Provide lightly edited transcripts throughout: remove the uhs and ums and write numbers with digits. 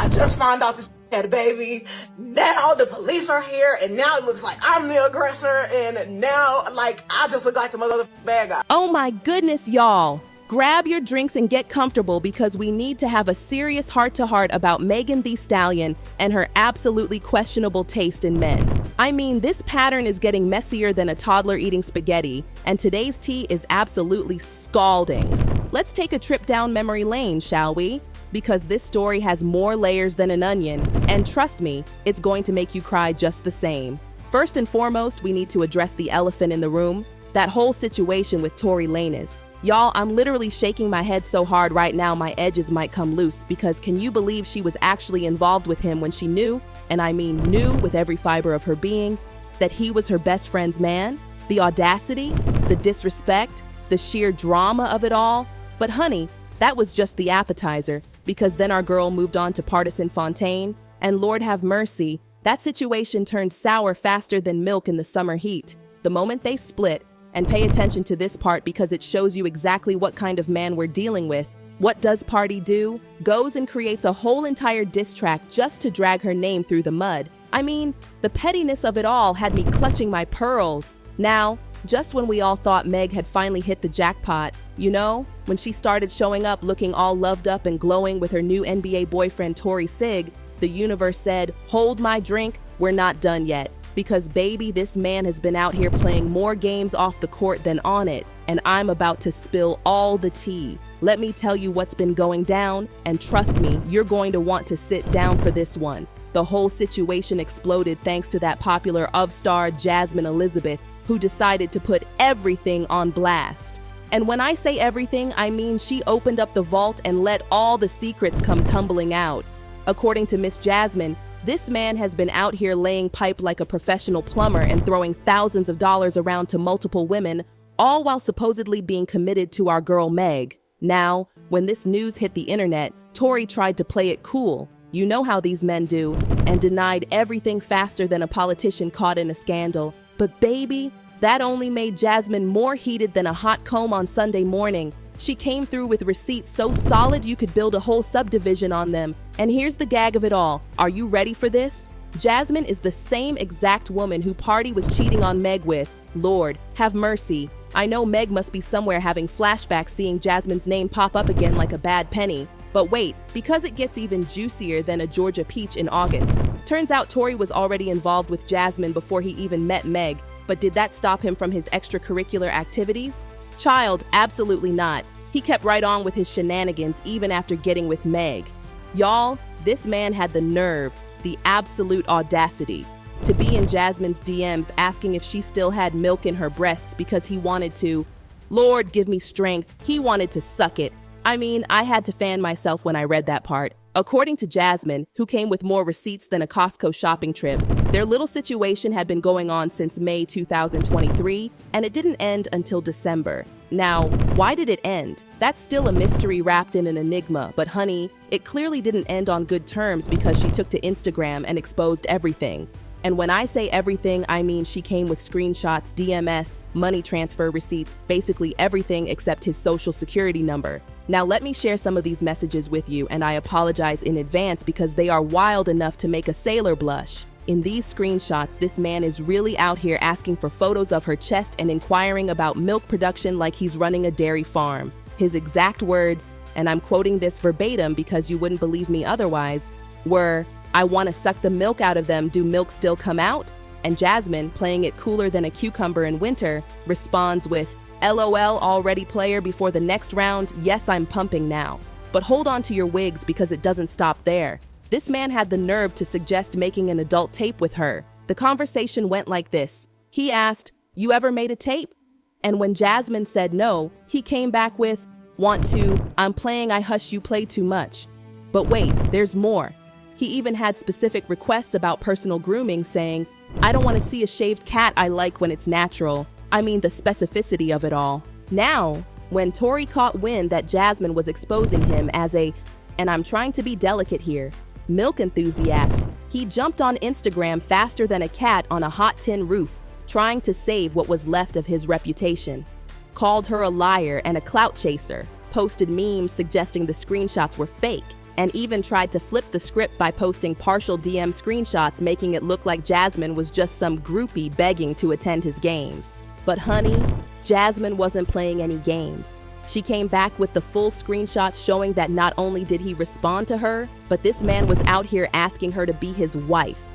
I just found out this had a baby. Now the police are here, and now it looks like I'm the aggressor, and now, like, I just look like the motherfucking bad guy. Oh my goodness, y'all. Grab your drinks and get comfortable because we need to have a serious heart-to-heart about Megan Thee Stallion and her absolutely questionable taste in men. I mean, this pattern is getting messier than a toddler eating spaghetti, and today's tea is absolutely scalding. Let's take a trip down memory lane, shall we? Because this story has more layers than an onion, and trust me, it's going to make you cry just the same. First and foremost, we need to address the elephant in the room, that whole situation with Tory Lanez. Y'all, I'm literally shaking my head so hard right now my edges might come loose because can you believe she was actually involved with him when she knew, and I mean knew with every fiber of her being, that he was her best friend's man? The audacity, the disrespect, the sheer drama of it all. But honey, that was just the appetizer because then our girl moved on to Partisan Fontaine, and Lord have mercy, that situation turned sour faster than milk in the summer heat. The moment they split, and pay attention to this part because it shows you exactly what kind of man we're dealing with. What does Pardi do? Goes and creates a whole entire diss track just to drag her name through the mud. I mean, the pettiness of it all had me clutching my pearls. Now, just when we all thought Meg had finally hit the jackpot, you know, when she started showing up looking all loved up and glowing with her new NBA boyfriend Torrey Craig, the universe said, hold my drink, we're not done yet. Because baby, this man has been out here playing more games off the court than on it, and I'm about to spill all the tea. Let me tell you what's been going down, and trust me, you're going to want to sit down for this one. The whole situation exploded thanks to that popular star Jasmine Elizabeth, who decided to put everything on blast. And when I say everything, I mean she opened up the vault and let all the secrets come tumbling out. According to Miss Jasmine, this man has been out here laying pipe like a professional plumber and throwing thousands of dollars around to multiple women, all while supposedly being committed to our girl Meg. Now, when this news hit the internet, Tory tried to play it cool. You know how these men do, and denied everything faster than a politician caught in a scandal. But baby, that only made Jasmine more heated than a hot comb on Sunday morning. She came through with receipts so solid you could build a whole subdivision on them. And here's the gag of it all. Are you ready for this? Jasmine is the same exact woman who Pardi was cheating on Meg with. Lord, have mercy. I know Meg must be somewhere having flashbacks seeing Jasmine's name pop up again like a bad penny. But wait, because it gets even juicier than a Georgia peach in August. Turns out Tory was already involved with Jasmine before he even met Meg, but did that stop him from his extracurricular activities? Child, absolutely not. He kept right on with his shenanigans even after getting with Meg. Y'all, this man had the nerve, the absolute audacity, to be in Jasmine's DMs asking if she still had milk in her breasts because he wanted to. Lord, give me strength. He wanted to suck it. I mean, I had to fan myself when I read that part. According to Jasmine, who came with more receipts than a Costco shopping trip, their little situation had been going on since May 2023, and it didn't end until December. Now, why did it end? That's still a mystery wrapped in an enigma, but honey, it clearly didn't end on good terms because she took to Instagram and exposed everything. And when I say everything, I mean she came with screenshots, DMS, money transfer receipts, basically everything except his social security number. Now let me share some of these messages with you, and I apologize in advance because they are wild enough to make a sailor blush. In these screenshots, this man is really out here asking for photos of her chest and inquiring about milk production like he's running a dairy farm. His exact words, and I'm quoting this verbatim because you wouldn't believe me otherwise, were, "I want to suck the milk out of them, do milk still come out?" And Jasmine, playing it cooler than a cucumber in winter, responds with, "LOL already player before the next round, yes I'm pumping now." But hold on to your wigs because it doesn't stop there. This man had the nerve to suggest making an adult tape with her. The conversation went like this. He asked, "You ever made a tape?" And when Jasmine said no, he came back with, "Want to, I'm playing I hush you play too much." But wait, there's more. He even had specific requests about personal grooming saying, "I don't want to see a shaved cat, I like when it's natural." I mean the specificity of it all. Now, when Tory caught wind that Jasmine was exposing him as a, and I'm trying to be delicate here, milk enthusiast, he jumped on Instagram faster than a cat on a hot tin roof, trying to save what was left of his reputation. Called her a liar and a clout chaser, posted memes suggesting the screenshots were fake, and even tried to flip the script by posting partial DM screenshots, making it look like Jasmine was just some groupie begging to attend his games. But honey, Jasmine wasn't playing any games. She came back with the full screenshots showing that not only did he respond to her, but this man was out here asking her to be his wife.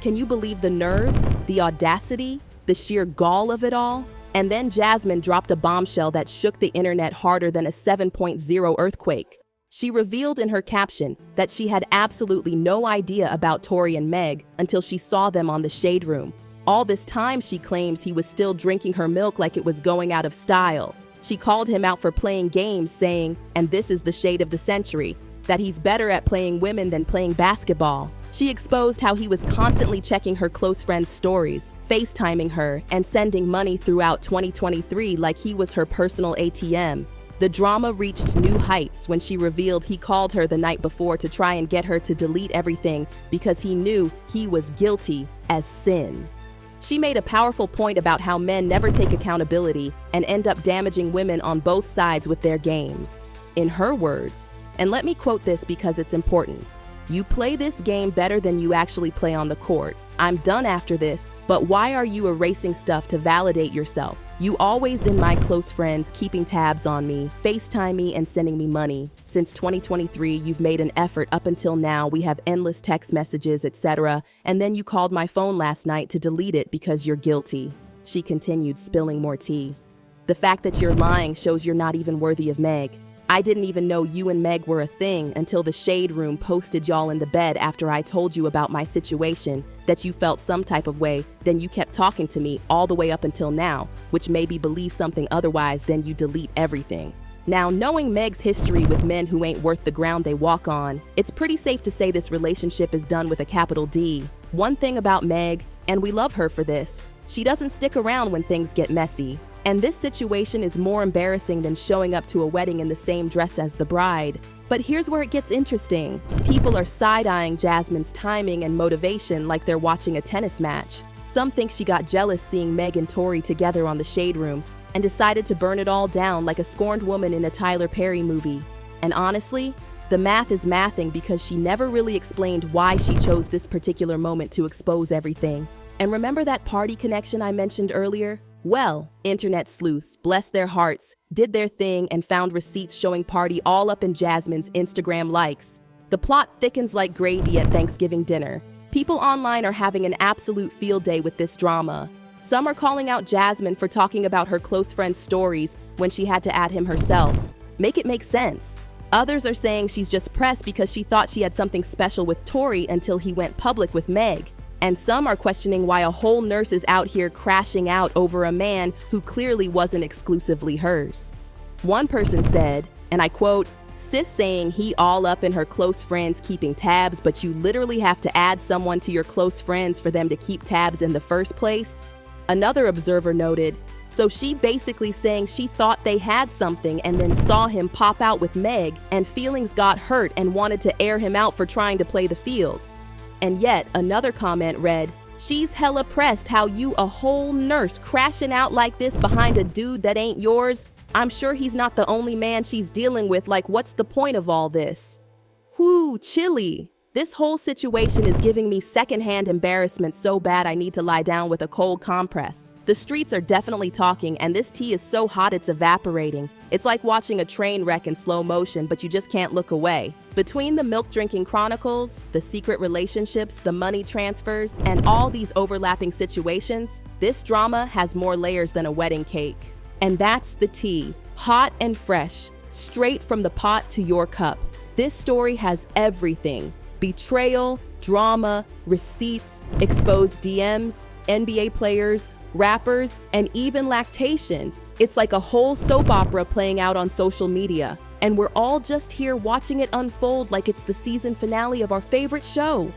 Can you believe the nerve, the audacity, the sheer gall of it all? And then Jasmine dropped a bombshell that shook the internet harder than a 7.0 earthquake. She revealed in her caption that she had absolutely no idea about Tory and Meg until she saw them on the Shade Room. All this time, she claims he was still drinking her milk like it was going out of style. She called him out for playing games, saying, and this is the shade of the century, that he's better at playing women than playing basketball. She exposed how he was constantly checking her close friends' stories, FaceTiming her, and sending money throughout 2023 like he was her personal ATM. The drama reached new heights when she revealed he called her the night before to try and get her to delete everything because he knew he was guilty as sin. She made a powerful point about how men never take accountability and end up damaging women on both sides with their games. In her words, and let me quote this because it's important, "You play this game better than you actually play on the court. I'm done after this, but why are you erasing stuff to validate yourself? You always in my close friends keeping tabs on me, FaceTime me and sending me money. Since 2023, you've made an effort up until now. We have endless text messages, etc. And then you called my phone last night to delete it because you're guilty." She continued, spilling more tea. "The fact that you're lying shows you're not even worthy of Meg. I didn't even know you and Meg were a thing until the Shade Room posted y'all in the bed after I told you about my situation, that you felt some type of way, then you kept talking to me all the way up until now, which made me believe something otherwise, then you delete everything." Now, knowing Meg's history with men who ain't worth the ground they walk on, it's pretty safe to say this relationship is done with a capital D. One thing about Meg, and we love her for this, she doesn't stick around when things get messy. And this situation is more embarrassing than showing up to a wedding in the same dress as the bride. But here's where it gets interesting. People are side-eyeing Jasmine's timing and motivation like they're watching a tennis match. Some think she got jealous seeing Meg and Tory together on the Shade Room and decided to burn it all down like a scorned woman in a Tyler Perry movie. And honestly, the math is mathing because she never really explained why she chose this particular moment to expose everything. And remember that Pardi connection I mentioned earlier? Well, internet sleuths, bless their hearts, did their thing and found receipts showing Pardi all up in Jasmine's Instagram likes. The plot thickens like gravy at Thanksgiving dinner. People online are having an absolute field day with this drama. Some are calling out Jasmine for talking about her close friend's stories when she had to add him herself. Make it make sense. Others are saying she's just pressed because she thought she had something special with Tory until he went public with Meg. And some are questioning why a whole nurse is out here crashing out over a man who clearly wasn't exclusively hers. One person said, and I quote, "Sis saying he all up in her close friends keeping tabs, but you literally have to add someone to your close friends for them to keep tabs in the first place?" Another observer noted, "So she basically saying she thought they had something and then saw him pop out with Meg and feelings got hurt and wanted to air him out for trying to play the field." And yet, another comment read, "She's hella pressed how you a whole nurse crashing out like this behind a dude that ain't yours. I'm sure he's not the only man she's dealing with, like what's the point of all this?" Whoo, Chile. This whole situation is giving me secondhand embarrassment so bad I need to lie down with a cold compress. The streets are definitely talking and this tea is so hot it's evaporating. It's like watching a train wreck in slow motion, but you just can't look away. Between the milk-drinking chronicles, the secret relationships, the money transfers, and all these overlapping situations, this drama has more layers than a wedding cake. And that's the tea, hot and fresh, straight from the pot to your cup. This story has everything: betrayal, drama, receipts, exposed DMs, NBA players, rappers, and even lactation. It's like a whole soap opera playing out on social media. And we're all just here watching it unfold like it's the season finale of our favorite show.